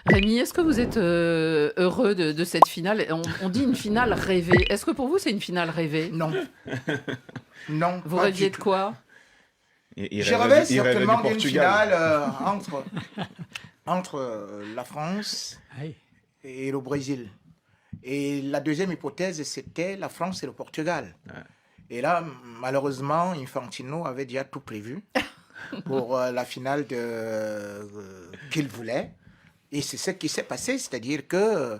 Rémi, est-ce que vous êtes heureux de cette finale? On dit une finale rêvée. Est-ce que pour vous, c'est une finale rêvée? Non. Non. Vous pas rêviez du de tout. quoi? Je rêvais il rêvait certainement du d'une Portugal. finale entre la France Oui. et le Brésil. Et la deuxième hypothèse, c'était la France et le Portugal. Ouais. Et là, malheureusement, Infantino avait déjà tout prévu pour la finale qu'il voulait. Et c'est ce qui s'est passé, c'est-à-dire que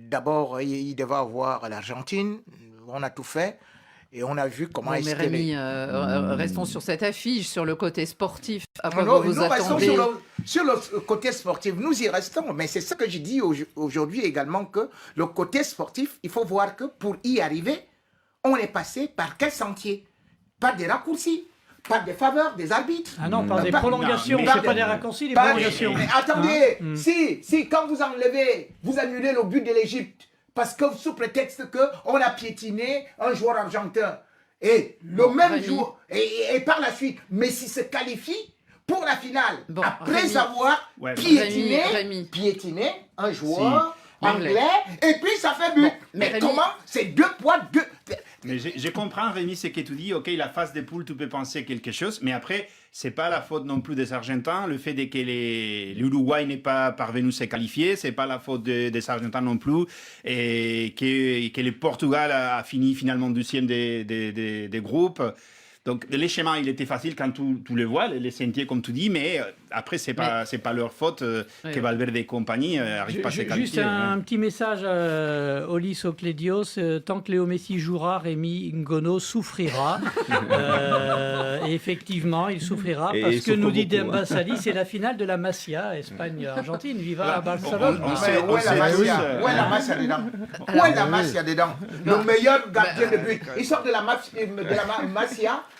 d'abord, il devait avoir l'Argentine. On a tout fait. Et on a vu comment Bon, est-ce mais qu'elle Rémi, est. restons sur cette affiche, sur le côté sportif. À quoi Non, vous vous nous restons attendez? sur le côté sportif. Nous y restons. Mais c'est ce que je dis aujourd'hui également, que le côté sportif, il faut voir que pour y arriver, on est passé par quel sentier? Par des raccourcis, par des faveurs des arbitres. Ah non, par des Pas- prolongations, non, c'est mais- pas des raccourcis, des Pas- prolongations. mais attendez, Hein si quand vous enlevez, vous annulez le but de l'Égypte, parce que sous prétexte qu'on a piétiné un joueur argentin, et le même Rémi. jour, et par la suite, Messi se qualifie pour la finale, Bon, après Rémi. avoir Ouais, Rémi. piétiné un joueur Si. anglais, et puis ça fait but. Bon, mais mais Rémi- comment? C'est deux poids, deux... Mais je comprends, Rémi, ce que tu dis. Ok, la phase des poules, tu peux penser quelque chose, mais après, c'est pas la faute non plus des Argentins. Le fait que l'Uruguay n'est pas parvenu à se qualifier, c'est pas la faute des Argentins non plus. Et que le Portugal a fini finalement deuxième des groupes. Donc, les schémas, il était facile quand tu le vois, les sentiers, comme tu dis, mais après, c'est pas leur faute Oui. que Valverde et compagnie n'arrivent pas à se Juste qualifier. un petit message à Olis Oclédios. Tant que Léo Messi jouera, Rémi Ngono souffrira. Et effectivement, il souffrira Et parce il que nous souffre dit beaucoup, Demba Sali, c'est la finale de la Masia, Espagne-Argentine. Viva Barcelone. on Mais sait- où est la on Masia? sait- Où est la Masia dedans? Alors- Où est la Masia dedans? Le meilleur gardien de but. d'accord. Il sort de la Masia,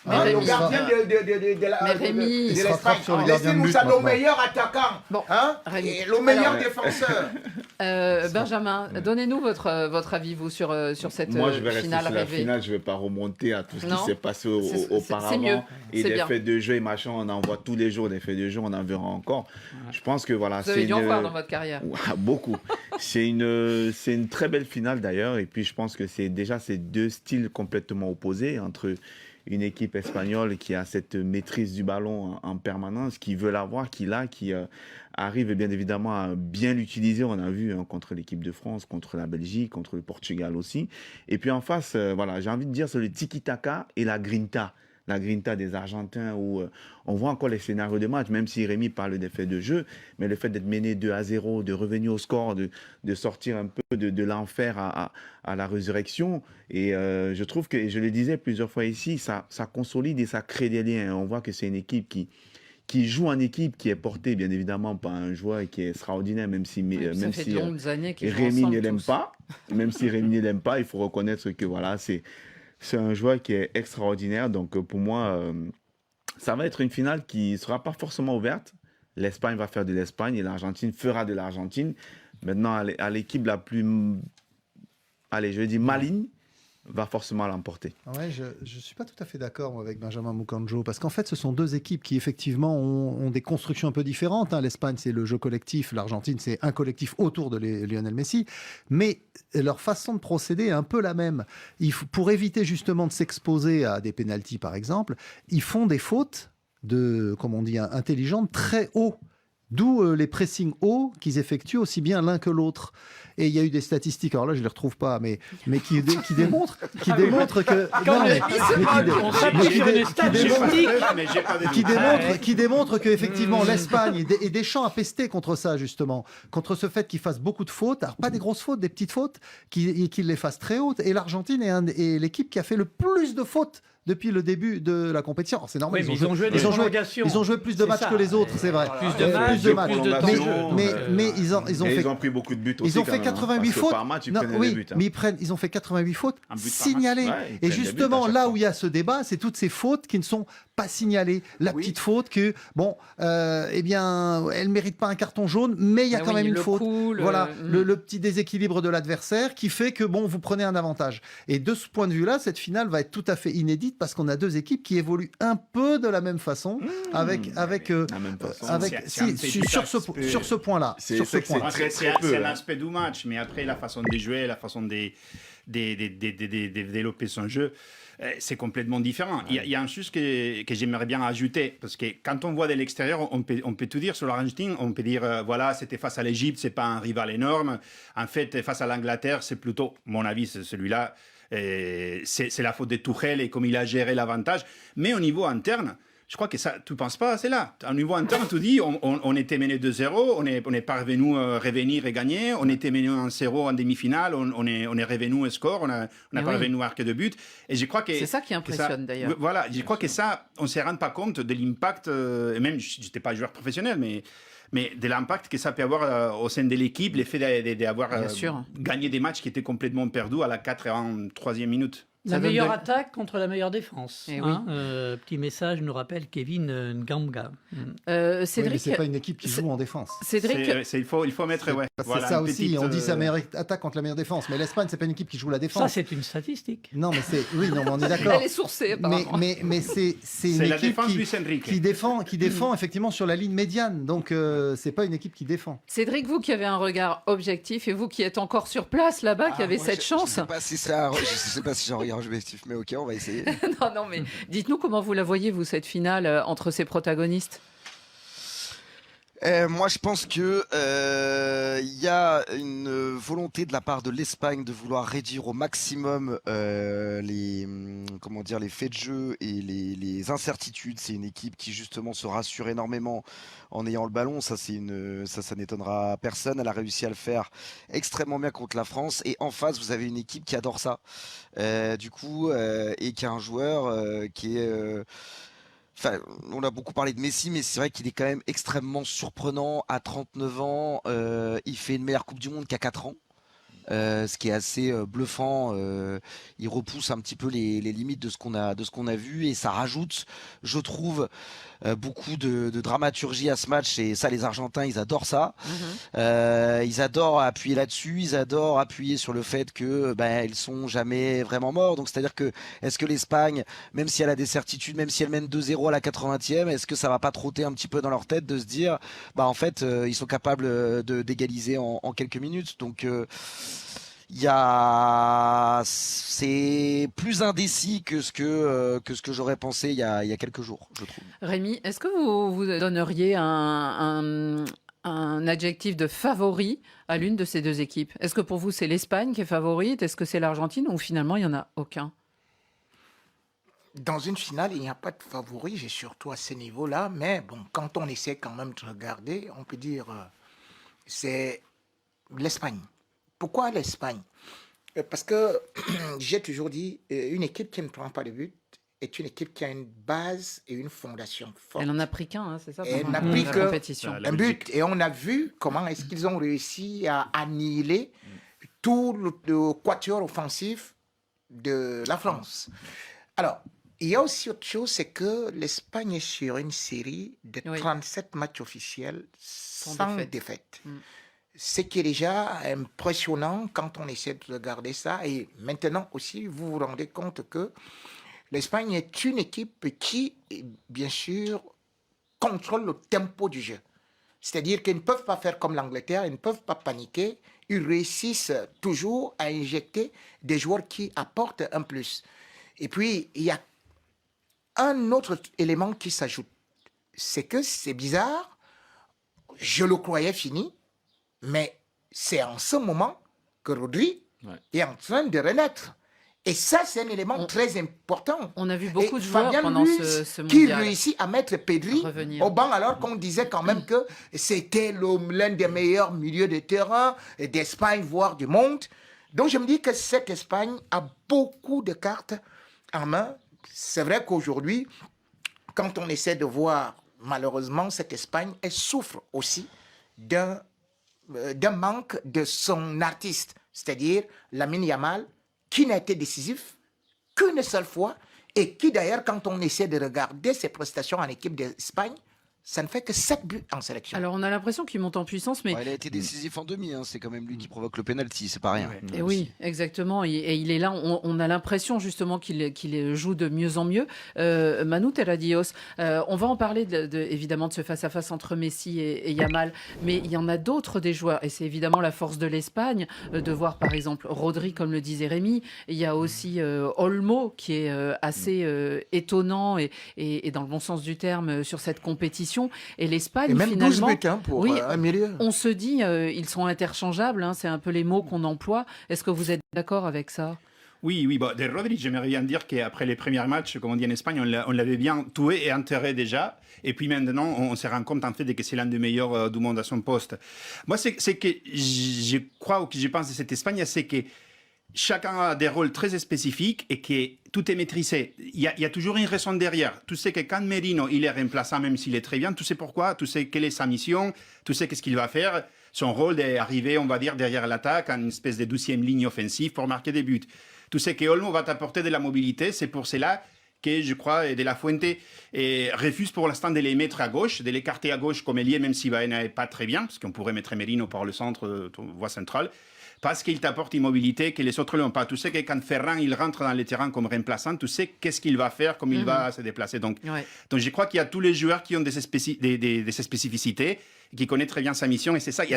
Mais le Rémi- gardien de la- Mais Rémi- de Il se l'Espagne. rattrape sur le gardien de Laissez-nous but ça, nos maintenant. meilleurs attaquants. Bon, Hein? Rémi. Et le meilleur Alors- défenseur. Benjamin, donnez-nous votre avis, vous, sur cette Moi, je vais rester finale sur la rêvée. finale. Je ne vais pas remonter à tout ce Non. qui s'est passé C'est auparavant. mieux. Et C'est des bien. faits de jeu et machin, on en voit tous les jours. Des faits de jeu, on en verra encore. Je pense que voilà, Vous avez c'est dû en voir dans votre carrière. Ouais, beaucoup. C'est une très belle finale d'ailleurs. Et puis, je pense que c'est déjà ces deux styles complètement opposés entre une équipe espagnole qui a cette maîtrise du ballon en permanence, qui veut l'avoir, qui arrive bien évidemment à bien l'utiliser. On a vu contre l'équipe de France, contre la Belgique, contre le Portugal aussi. Et puis en face, voilà, j'ai envie de dire, c'est le tiki-taka et la grinta. La grinta des Argentins où on voit encore les scénarios de match, même si Rémi parle des faits de jeu, mais le fait d'être mené 2-0, de revenir au score, de sortir un peu de l'enfer à la résurrection. Et je trouve que, et je le disais plusieurs fois ici, ça consolide et ça crée des liens. On voit que c'est une équipe qui joue en équipe, qui est portée bien évidemment par un joueur qui est extraordinaire, même si, Ça même fait si de longues années qu'ils jouent Rémi ensemble ne l'aime tous. pas, même si Rémi ne l'aime pas, il faut reconnaître que voilà, c'est un joueur qui est extraordinaire. Donc pour moi, ça va être une finale qui ne sera pas forcément ouverte. L'Espagne va faire de l'Espagne et l'Argentine fera de l'Argentine. Maintenant, à l'équipe la plus, allez, je vais dire maligne, va forcément l'emporter. Ouais, je ne suis pas tout à fait d'accord moi, avec Benjamin Mukanjo, parce qu'en fait, ce sont deux équipes qui, effectivement, ont des constructions un peu différentes. Hein. L'Espagne, c'est le jeu collectif. L'Argentine, c'est un collectif autour de Lionel Messi. Mais leur façon de procéder est un peu la même. Pour éviter justement de s'exposer à des pénaltys, par exemple, ils font des fautes comme on dit, intelligentes très haut. D'où les pressings hauts qu'ils effectuent aussi bien l'un que l'autre. Et il y a eu des statistiques, alors là je ne les retrouve pas, mais qui démontrent que... Quand non, le- mais- on s'appuie sur des statistiques. Mais j'ai pas de doute. qui démontre qu'effectivement l'Espagne et Deschamps a pesté contre ça justement, contre ce fait qu'ils fassent beaucoup de fautes, alors pas des grosses fautes, des petites fautes, qu'ils les fassent très hautes. Et l'Argentine est l'équipe qui a fait le plus de fautes depuis le début de la compétition. Alors, c'est normal, Oui, mais ils ont joué des prolongations. ils ont joué plus de C'est matchs ça. que les autres, c'est vrai. Plus de matchs, plus de matchs. plus de temps Mais- de jeu. mais ils ont Et fait ils ont pris beaucoup de buts aussi. ils ont quand fait même, hein, 88 parce que fautes. par match, ils Non, prenaient oui, des buts. Hein. mais ils ont fait 88 fautes Un but par match. signalées. Ouais, ils Et prennent des buts justement, à chaque là fois. où il y a ce débat, c'est toutes ces fautes qui ne sont pas signalées. La Oui. petite faute que, bon, eh bien, elle ne mérite pas un carton jaune, mais il y a Ah quand oui, même une le faute. coup, Voilà, le petit déséquilibre de l'adversaire qui fait que, bon, vous prenez un avantage. Et de ce point de vue-là, cette finale va être tout à fait inédite parce qu'on a deux équipes qui évoluent un peu de la même façon, La même façon. sur ce point-là. C'est Sur ce vrai que point. c'est C'est très peu, un hein. aspect du match, mais après, la façon de jouer, la façon de développer son jeu, c'est complètement différent. Il y a un chose que j'aimerais bien ajouter, parce que quand on voit de l'extérieur, on peut tout dire sur l'Argentine. On peut dire, voilà, c'était face à l'Égypte, c'est pas un rival énorme. En fait, face à l'Angleterre, c'est plutôt, mon avis, c'est celui-là, c'est la faute de Tuchel et comme il a géré l'avantage. Mais au niveau interne, je crois que ça, tu ne penses pas, c'est là. Au niveau interne, tu dis, on était mené 2-0, on est parvenu à revenir et gagner, on était mené 1-0 en demi-finale, on est revenu au score, on n'a pas revenu à marquer de but. Et je crois que C'est ça qui impressionne d'ailleurs. Voilà, je crois que ça, on ne se rend pas compte de l'impact, et même, je n'étais pas joueur professionnel, mais de l'impact que ça peut avoir au sein de l'équipe, l'effet d'avoir gagné des matchs qui étaient complètement perdus à la 83e minute. La meilleure attaque contre la meilleure défense. Eh Petit message nous rappelle Kevin Ngamba. Cédric, Oui, mais c'est pas une équipe qui joue en défense. Cédric, Il faut mettre... C'est ça aussi, on dit sa meilleure attaque contre la meilleure défense. Mais l'Espagne, c'est pas une équipe qui joue la défense. Ça, c'est une statistique. Non, mais on est d'accord. elle est sourcée apparemment. Mais c'est une la équipe défense Luis Enrique. qui défend effectivement sur la ligne médiane. Donc, c'est pas une équipe qui défend. Cédric, vous qui avez un regard objectif et vous qui êtes encore sur place là-bas, qui avez cette chance. Je sais pas si j'ai un regard objectif, mais ok, on va essayer. non, mais dites-nous comment vous la voyez, vous, cette finale entre ces protagonistes. Moi, je pense que y a une volonté de la part de l'Espagne de vouloir réduire au maximum les faits de jeu et les incertitudes. C'est une équipe qui justement se rassure énormément en ayant le ballon. Ça n'étonnera personne. Elle a réussi à le faire extrêmement bien contre la France. Et en face, vous avez une équipe qui adore ça. Et qui a un joueur qui est Enfin, on a beaucoup parlé de Messi, mais c'est vrai qu'il est quand même extrêmement surprenant. À 39 ans, il fait une meilleure Coupe du Monde qu'à 4 ans. Ce qui est assez bluffant. Il repousse un petit peu les limites de ce qu'on a vu et ça rajoute, je trouve, beaucoup de dramaturgie à ce match. Et ça, les Argentins, ils adorent ça. Ils adorent appuyer là-dessus. Ils adorent appuyer sur le fait que ils sont jamais vraiment morts. Donc c'est-à-dire que est-ce que l'Espagne, même si elle a des certitudes, même si elle mène 2-0 à la 80e, est-ce que ça va pas trotter un petit peu dans leur tête de se dire, en fait, ils sont capables d'égaliser en quelques minutes. Donc c'est plus indécis que ce que j'aurais pensé il y a quelques jours, je trouve. Rémi, est-ce que vous donneriez un adjectif de favori à l'une de ces deux équipes? Est-ce que pour vous c'est l'Espagne qui est favorite? Est-ce que c'est l'Argentine ou finalement il n'y en a aucun? Dans une finale, il n'y a pas de favori, j'ai surtout à ce niveau-là, mais bon, quand on essaie quand même de regarder, on peut dire c'est l'Espagne. Pourquoi l'Espagne? Parce que j'ai toujours dit, une équipe qui ne prend pas de but est une équipe qui a une base et une fondation forte. Elle n'en a pris qu'un, c'est ça? Elle pendant n'a pris la que compétition. un but. Et on a vu comment est-ce qu'ils ont réussi à annihiler tout le quatuor offensif de la France. Alors, il y a aussi autre chose, c'est que l'Espagne est sur une série de 37 matchs officiels sans défaite. Ce qui est déjà impressionnant quand on essaie de regarder ça. Et maintenant aussi, vous vous rendez compte que l'Espagne est une équipe qui, bien sûr, contrôle le tempo du jeu. C'est-à-dire qu'ils ne peuvent pas faire comme l'Angleterre, ils ne peuvent pas paniquer. Ils réussissent toujours à injecter des joueurs qui apportent un plus. Et puis, il y a un autre élément qui s'ajoute. C'est que c'est bizarre, je le croyais fini, mais c'est en ce moment que Rodri est en train de renaître. Et ça, c'est un élément très important. On a vu beaucoup de joueurs Fabien pendant Ruiz ce qui mondial réussit à mettre Pedri au banc alors qu'on disait quand même que c'était l'un des meilleurs milieux de terrain d'Espagne, voire du monde. Donc je me dis que cette Espagne a beaucoup de cartes en main. C'est vrai qu'aujourd'hui, quand on essaie de voir, malheureusement, cette Espagne, elle souffre aussi d'un manque de son artiste, c'est-à-dire Lamine Yamal, qui n'a été décisif qu'une seule fois et qui d'ailleurs, quand on essaie de regarder ses prestations en équipe d'Espagne, ça ne fait que 7 buts en sélection. Alors, on a l'impression qu'il monte en puissance, mais Ouais, il a été décisif en demi, hein. C'est quand même lui qui provoque le penalty, c'est pas rien. et oui, exactement. Et il est là. On a l'impression justement qu'il joue de mieux en mieux. Manu Terradios, on va en parler évidemment de ce face-à-face entre Messi et Yamal, mais il y en a d'autres des joueurs. Et c'est évidemment la force de l'Espagne de voir par exemple Rodri, comme le disait Rémi. Il y a aussi Olmo qui est assez étonnant et dans le bon sens du terme sur cette compétition. Et l'Espagne, Et même 12 finalement, buts pour oui, un milieu. on se dit ils sont interchangeables. Hein, c'est un peu les mots qu'on emploie. Est-ce que vous êtes d'accord avec ça? Oui, oui. Bon, de Rodri, j'aimerais bien dire qu'après les premiers matchs, comme on dit en Espagne, on l'avait bien tué et enterré déjà. Et puis maintenant, on se rend compte en fait que c'est l'un des meilleurs du monde à son poste. Moi, c'est que je crois ou que je pense de cette Espagne, c'est que chacun a des rôles très spécifiques et que tout est maîtrisé. Il y a toujours une raison derrière. Tu sais que quand Merino il est remplaçant, même s'il est très bien, tu sais pourquoi, tu sais quelle est sa mission, tu sais qu'est-ce qu'il va faire. Son rôle est d'arriver, on va dire, derrière l'attaque, en une espèce de 12e ligne offensive pour marquer des buts. Tu sais que Olmo va t'apporter de la mobilité, c'est pour cela que je crois De La Fuente refuse pour l'instant de les mettre à gauche, de l'écarter à gauche comme ailier, même si Baena n'est pas très bien, parce qu'on pourrait mettre Merino par le centre, voie centrale. Parce qu'il t'apporte une mobilité que les autres n'ont pas. Tu sais que quand Ferran il rentre dans le terrain comme remplaçant, tu sais qu'est-ce qu'il va faire, comment il va se déplacer. Donc je crois qu'il y a tous les joueurs qui ont des spécificités, qui connaissent très bien sa mission. Et c'est ça, il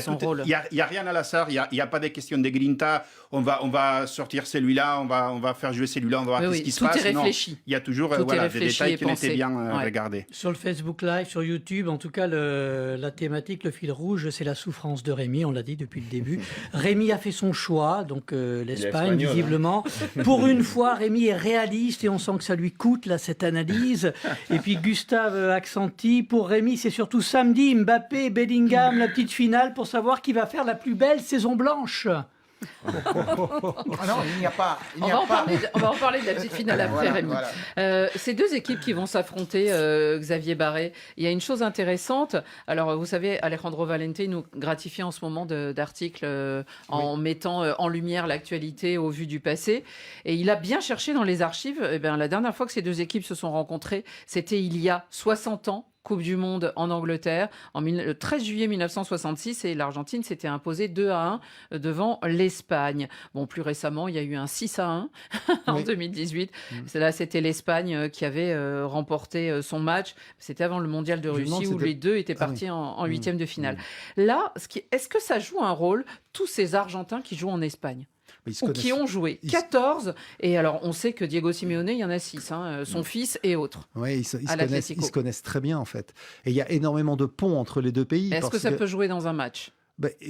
n'y a rien à l'hasard, il n'y a pas de question de grinta, on va sortir celui-là, on va faire jouer celui-là, on va voir ce qui se passe. Tout est réfléchi. Il y a toujours des détails qui ont été bien regardés. Sur le Facebook Live, sur YouTube, en tout cas, la thématique, le fil rouge, c'est la souffrance de Rémi, on l'a dit depuis le début. Rémi a fait son choix, donc l'Espagne, visiblement. Pour une fois, Rémi est réaliste et on sent que ça lui coûte, là, cette analyse. Et puis Gustave Accenti, pour Rémi, c'est surtout samedi, Mbappé, Bellingham, la petite finale pour savoir qui va faire la plus belle saison blanche. Ah non, il n'y a pas. On va en parler de la petite finale après, Rémi. Ces deux équipes qui vont s'affronter, Xavier Barré, il y a une chose intéressante. Alors, vous savez, Alejandro Valente nous gratifie en ce moment d'articles en mettant en lumière l'actualité au vu du passé. Et il a bien cherché dans les archives. Eh bien, la dernière fois que ces deux équipes se sont rencontrées, c'était il y a 60 ans. Coupe du Monde en Angleterre, le 13 juillet 1966, et l'Argentine s'était imposée 2-1 devant l'Espagne. Bon, plus récemment, il y a eu un 6-1 en 2018. Là, c'était l'Espagne qui avait remporté son match. C'était avant le Mondial de Russie où les deux étaient partis en huitième de finale. Là, est-ce que ça joue un rôle, tous ces Argentins qui jouent en Espagne ? Ou qui ont joué 14, et alors on sait que Diego Simeone, il y en a 6, son fils et autres. Oui, ils se connaissent très bien en fait. Et il y a énormément de ponts entre les deux pays. Est-ce que ça peut jouer dans un match ?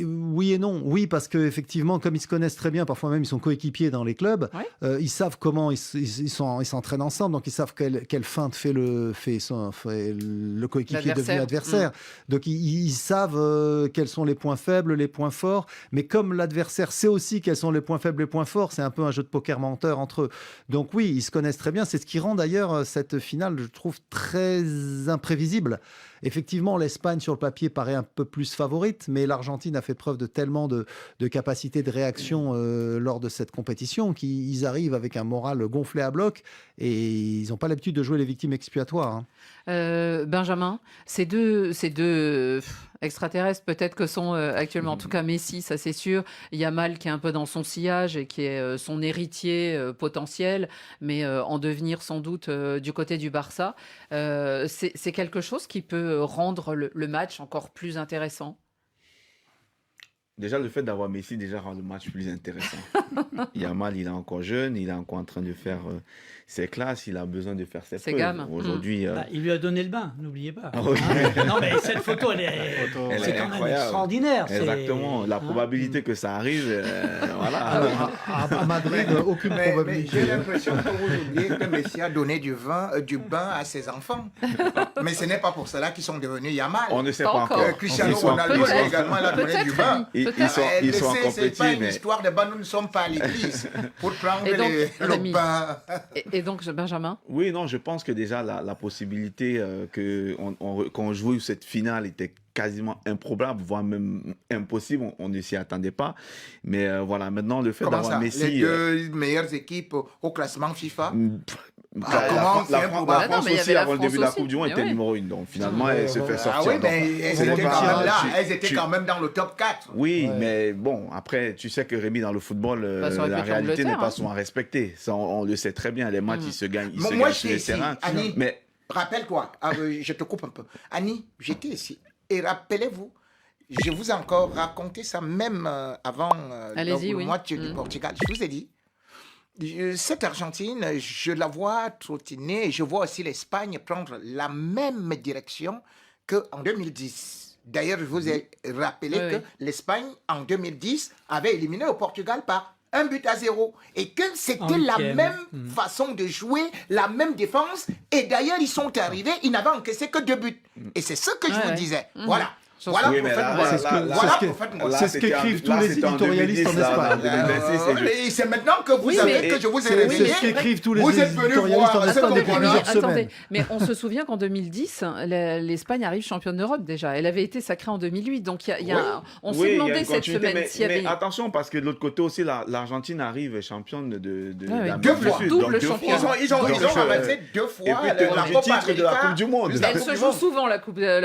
Oui et non. Oui, parce qu'effectivement, comme ils se connaissent très bien, parfois même ils sont coéquipiers dans les clubs, ils savent comment ils s'entraînent ensemble, donc ils savent quelle feinte fait le coéquipier devenu adversaire. Donc ils savent quels sont les points faibles, les points forts, mais comme l'adversaire sait aussi quels sont les points faibles, les points forts, c'est un peu un jeu de poker menteur entre eux. Donc oui, ils se connaissent très bien. C'est ce qui rend d'ailleurs cette finale, je trouve, très imprévisible. Effectivement, l'Espagne, sur le papier, paraît un peu plus favorite, mais l'Argentine a fait preuve de tellement de capacité de réaction lors de cette compétition qu'ils arrivent avec un moral gonflé à bloc et ils n'ont pas l'habitude de jouer les victimes expiatoires. Benjamin, ces deux extraterrestres peut-être que sont actuellement, en tout cas Messi, ça c'est sûr, Yamal qui est un peu dans son sillage et qui est son héritier potentiel, mais en devenir sans doute du côté du Barça, c'est quelque chose qui peut rendre le match encore plus intéressant. Déjà, le fait d'avoir Messi rend le match plus intéressant. Yamal, il est encore jeune, il est encore en train de faire ses classes, il a besoin de faire ses preuves. Gammes. Aujourd'hui, il lui a donné le bain, n'oubliez pas. Ah oui. Non, mais cette photo, elle est incroyable. Extraordinaire. Exactement. La probabilité que ça arrive, voilà. À Madrid, aucune probabilité. J'ai l'impression que vous oubliez que Messi a donné du bain à ses enfants. Mais ce n'est pas pour cela qu'ils sont devenus Yamal. On ne sait pas encore. Cristiano Ronaldo également a donné du bain. Ils sont en compétition. C'est pas une histoire de bain, nous ne sommes pas à l'église pour prendre le bain. Et donc, Benjamin ? Oui, non, je pense que déjà la possibilité qu'on joue cette finale était quasiment improbable, voire même impossible. On ne s'y attendait pas. Mais voilà, maintenant, le fait d'avoir Messi... Les deux meilleures équipes au classement FIFA comment La c'est improbable? France Non, mais il y aussi, avait la avant le début de la France Coupe du Monde, aussi. était Mais numéro 1. Donc finalement, elle se fait sortir. Ah oui, Donc, mais elles c'est étaient des quand cas, même là. tu- Elles étaient tu- quand même dans le top 4. Oui, Ouais. mais bon, après, tu sais que Rémi, dans le football, Bah, ça aurait pu la être réalité n'est l'Angleterre, pas hein. souvent respectée. Ça, on le sait très bien. Les matchs, ils se gagnent, Moi, gagnent sur j'étais les ici, terrains. Annie. Mais Rappelle-toi, je te coupe un peu. Annie, j'étais ici. Et rappelez-vous, je vous ai encore raconté ça même avant Allez-y, le oui. match du Portugal. Je vous ai dit, cette Argentine, je la vois trottiner et je vois aussi l'Espagne prendre la même direction qu'en 2010. D'ailleurs, je vous ai rappelé Oui, que oui. l'Espagne, en 2010, avait éliminé le Portugal par 1-0. Et que c'était En la huitième. même façon de jouer, la même défense. Et d'ailleurs, ils sont arrivés, ils n'avaient encaissé que 2 buts. Et c'est ce que je Ouais, vous ouais. disais. Voilà. Ça, Voilà oui, pour mais faire là, moi. c'est ce que- Voilà c'est ce pour faire moi. là, C'est ce c'était qu'écrivent en- tous là, les c'était en éditorialistes en 2010, là, Espagne. en 2026, c'est juste. Et c'est maintenant que vous Oui, savez mais- que je vous ai c'est- réveillé. C'est ce qu'écrivent tous les Vous êtes venus éditorialistes en voir ce Espagne qu'on depuis voit. plusieurs attendez, semaines. mais on se souvient qu'en 2010, l'Espagne arrive championne d'Europe déjà. Elle avait été sacrée en 2008. Donc on Oui, s'est il y a demandé une cette continuité, semaine s'il y mais avait. attention, parce que de l'autre côté aussi, l'Argentine arrive championne ouais, d'Amérique deux du fois, Sud. double Donc, deux champion. fois. Ils ont Donc, ramassé 2 fois et puis, la tenant du Copa titre de la América. Coupe du Monde. La Elle Coupe se du joue Monde. souvent la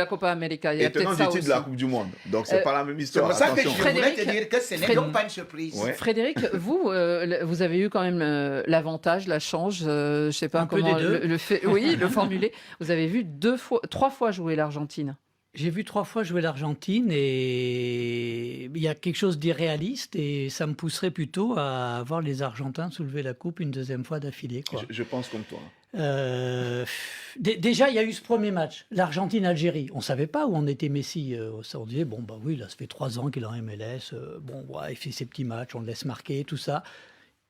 Copa América. Il y a Et tenant peut-être ça du titre aussi. de la Coupe du Monde. Donc, c'est pas la même C'est histoire. pour ça que je Attention. voulais te Frédéric, dire que ce n'est donc pas une surprise. Ouais. Frédéric, vous avez eu quand même l'avantage, la chance, je sais pas Un peu comment des deux. le formuler. Vous avez vu 3 fois jouer l'Argentine. J'ai vu 3 fois jouer l'Argentine et il y a quelque chose d'irréaliste et ça me pousserait plutôt à voir les Argentins soulever la coupe une deuxième fois d'affilée, quoi. Je pense comme toi. Déjà, il y a eu ce premier match, l'Argentine-Algérie. On ne savait pas où en était Messi. On disait, bon, bah oui, là, ça fait 3 ans qu'il est en MLS. Bon, ouais, il fait ses petits matchs, on le laisse marquer, tout ça.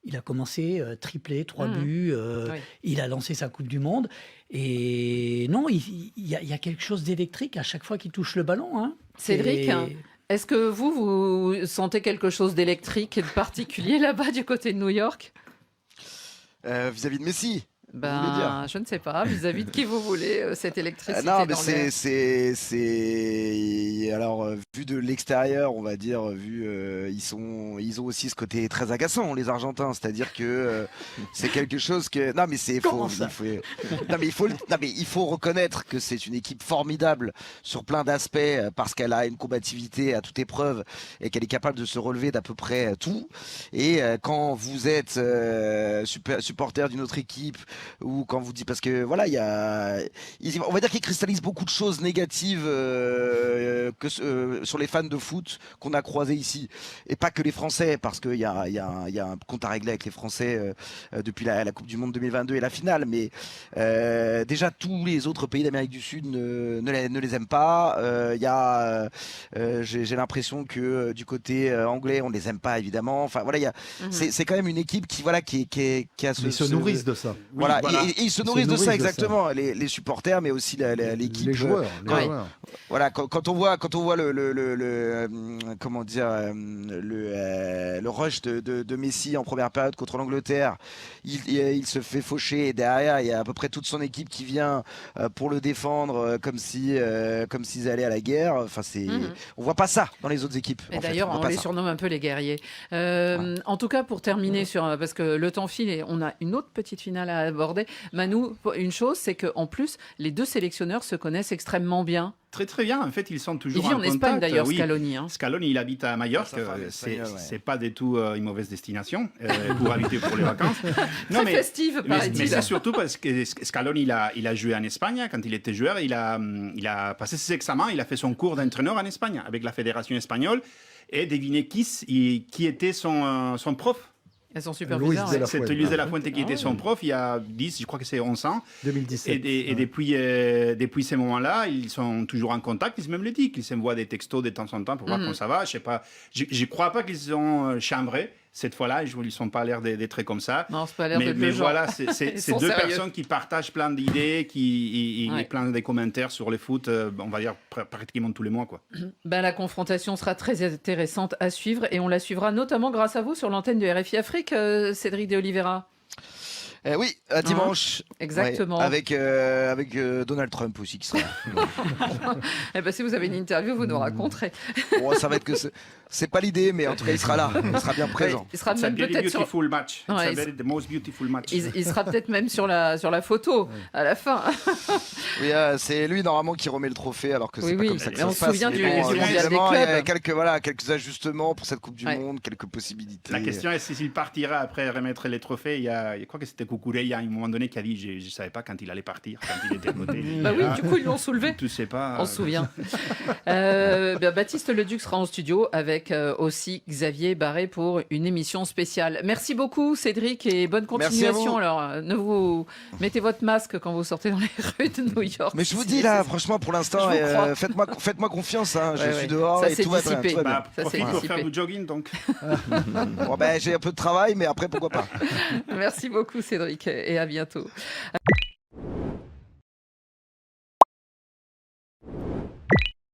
Il a commencé triplé, 3 buts. Oui. Il a lancé sa Coupe du Monde. Et non, il y a quelque chose d'électrique à chaque fois qu'il touche le ballon. Hein. Cédric, Et- est-ce que vous sentez quelque chose d'électrique et de particulier là-bas du côté de New York? Vis-à-vis de Messi. voulez Je ne sais pas, vis-à-vis de qui vous voulez, cette électricité Non, mais dans l'air. c'est alors vu de l'extérieur, on va dire, ils ont aussi ce côté très agaçant, les Argentins, c'est-à-dire que c'est quelque chose que non mais il faut reconnaître que c'est une équipe formidable sur plein d'aspects parce qu'elle a une combativité à toute épreuve et qu'elle est capable de se relever d'à peu près tout. Et quand vous êtes supporter d'une autre équipe ou quand vous dites parce que voilà on va dire qu'ils cristallisent beaucoup de choses négatives sur les fans de foot qu'on a croisés ici et pas que les Français parce qu'il y a un compte à régler avec les Français depuis la Coupe du Monde 2022 et la finale, mais déjà tous les autres pays d'Amérique du Sud ne les aiment pas. J'ai l'impression que du côté anglais on les aime pas évidemment. Enfin voilà, c'est quand même une équipe qui a Ils se nourrissent de ça. Voilà, voilà. Et ils se nourrissent de ça exactement, les supporters, mais aussi l'équipe. Les joueurs. Ouais. Voilà, quand on voit comment dire le rush de Messi en première période contre l'Angleterre, il se fait faucher et derrière il y a à peu près toute son équipe qui vient pour le défendre comme s'ils allaient à la guerre. Enfin on voit pas ça dans les autres équipes. Et en fait. d'ailleurs, voit on pas les ça. surnomme un peu les guerriers. En tout cas, pour terminer, parce que le temps file et on a une autre petite finale à aborder. Manu, une chose, c'est qu'en plus, les deux sélectionneurs se connaissent extrêmement bien. Très très bien. En fait, ils sont Il toujours vit en Espagne contact. d'ailleurs, Oui. Scaloni. Hein. Scaloni, il habite à Majorque. Sa femme est espagnole, ouais. C'est pas du tout une mauvaise destination pour habiter pour les vacances. Très festive, mais paraît-il. c'est surtout parce que Scaloni, il a joué en Espagne quand il était joueur. Il a passé ses examens. Il a fait son cours d'entraîneur en Espagne avec la fédération espagnole. Et devinez qui était son prof. Elles sont super Luis bizarres. de la ouais. Fuente. C'était Luis de la Fuente qui était son prof il y a 10, je crois que c'est 11 ans. 2017. Et depuis ces moments-là, ils sont toujours en contact. Ils se même le disent qu'ils s'envoient des textos de temps en temps pour voir comment ça va. Je sais pas. Je crois pas qu'ils ont chambré cette fois-là. Ils ne sont pas l'air d'être comme ça. Non, c'est pas l'air de Mais le genre. voilà, c'est Ils c'est sont deux sérieux. personnes qui partagent plein d'idées, qui Ouais. plein de commentaires sur le foot. On va dire pratiquement tous les mois, quoi. Ben, la confrontation sera très intéressante à suivre et on la suivra notamment grâce à vous sur l'antenne de RFI Afrique, Cédric de Oliveira. Oui, à dimanche. Exactement. Ouais, avec Donald Trump aussi qui sera là. Eh ben, si vous avez une interview, vous nous raconterez. Bon, ça va être que c'est pas l'idée, mais en tout cas, il sera là. Il sera bien présent. Ouais, il sera It's a même very peut-être sur... beautiful match. It's Ouais, the most beautiful match. Il sera peut-être même sur la photo à la fin. Oui, c'est lui normalement qui remet le trophée, alors que c'est pas comme ça que mais ça on se se passe. souvient Mais du bon, Mondial des évidemment, il y a clubs. quelques ajustements pour cette Coupe du Ouais. Monde, quelques possibilités. La question est s'il partira après remettre les trophées. Je crois que c'était Kukureya à un moment donné qui a dit je ne savais pas quand il allait partir, quand il était à côté. Bah oui, du coup, ils l'ont soulevé. Tu sais pas. On se souvient. Baptiste Leduc sera en studio avec aussi Xavier Barré pour une émission spéciale. Merci beaucoup Cédric et bonne Merci à continuation. vous. Alors, ne vous mettez votre masque quand vous sortez dans les rues de New York. Mais je vous dis là, franchement, pour l'instant, Je vous crois. faites-moi confiance. Hein, Ouais, je ouais. suis dehors Ça et s'est tout va bien. dissipé. Tout va bien. Bah, Ça, profite c'est pour dissipé. faire du jogging donc. Bon, ben, j'ai un peu de travail, mais après, pourquoi pas. Merci beaucoup Cédric et à bientôt.